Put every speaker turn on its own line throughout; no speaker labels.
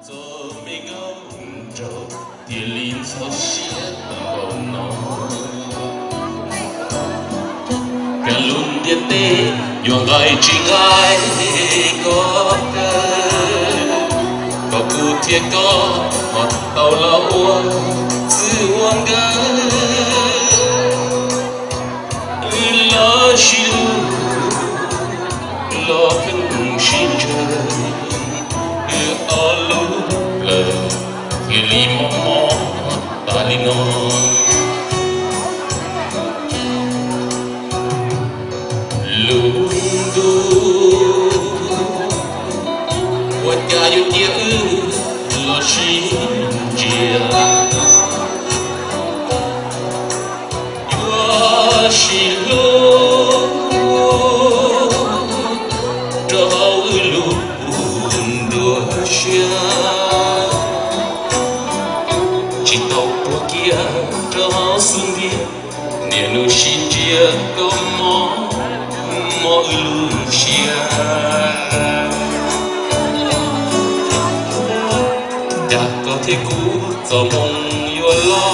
做每个温柔，夜里所写的梦喏。cả luôn biết tê, dùng ai chỉ ai có có cụ thiệt có hoặc tàu lao sự hoang gơ lo chiu lo khăn xin trời ở lúc lờ khi li mò mò ta li nói lundu buat kayu dia lo shinjia yo shilo trao lundu shia chỉ tàu qua kia trao xuống đi niềm nu shinjia có mò mọi lucia đã có thể cũ cho mong yêu lo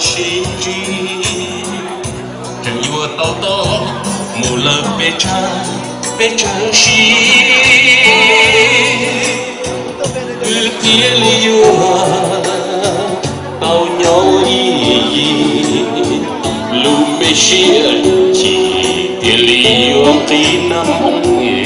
chi chi chẳng yêu tao to mù lơ bê cha chi kia liu tao nhau lu mê chia chi tiền liu tin năm ông nghề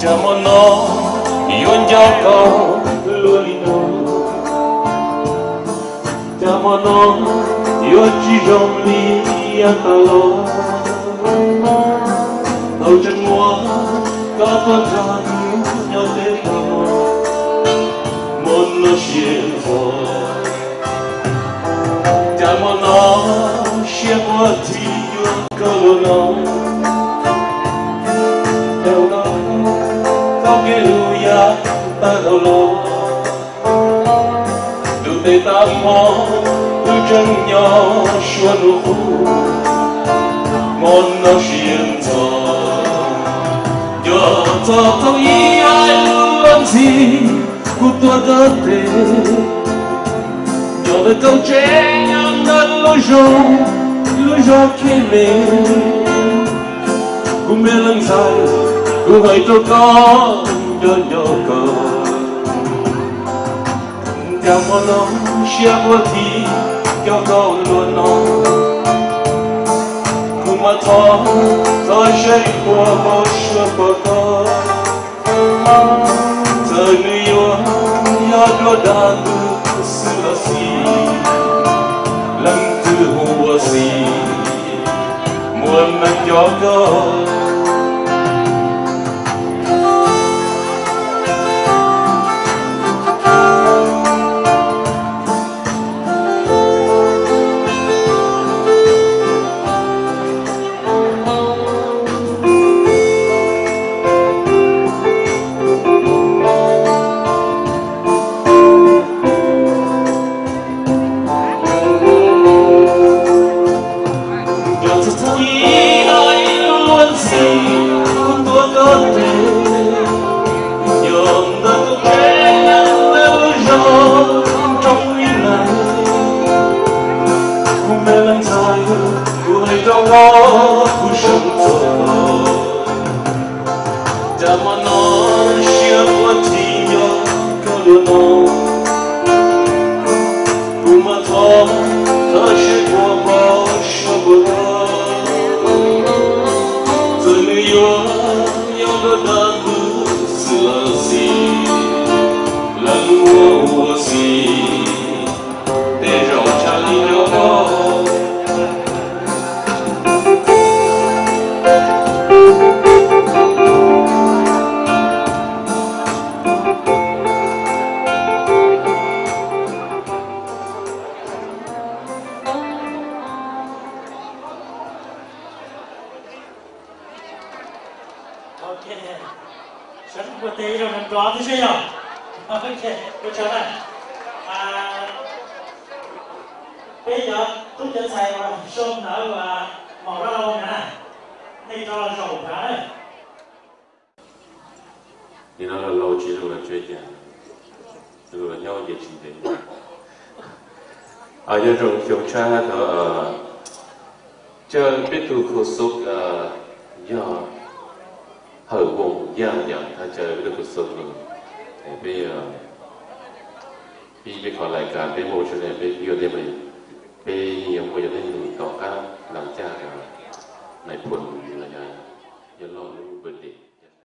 Jamono yon jauh lulino Jamono yon chijong li antalo Tàu chân mua có phân tròn nhau đến tàu Môn nó xiên phò Jamono xiên phò thì yon cơ lô Hallelujah, Hallelujah. Từ tây tam mô, từ chân nhỏ xuân khu, môn nó xiên gió. Yo cho tao ý ai luôn gì, cuộc tôi đất thế. Yo về câu trẻ nhang đất lối gió kia lên. Cùng bên lưng dài, cùng hãy tôi có đơn nhỏ cờ Jamono xia qua thì cho câu luôn nó cùng mà thọ rồi xây qua một suốt qua co giờ người yêu ya lo đàn sửa si lần thứ hùa si muốn mình cho câu
vẫn của tê rồi mình có thế chưa? Ok, tôi chờ này. Bây giờ tôiจะใส่ว่าส้มหน่อยว่าหมอกเรานะนี่ก็เราส่งผ่านเลย
你那个老记住了最近，这个了解情的。有种熊圈的这别度可说要好旺样样，他这别度可说别ขอรายการเป็นโมชั่นเนี่ยเป็นโยนได้ไหมเป็นยังโมชั่นได้หนึ่งต่อข้างหลังจากในผล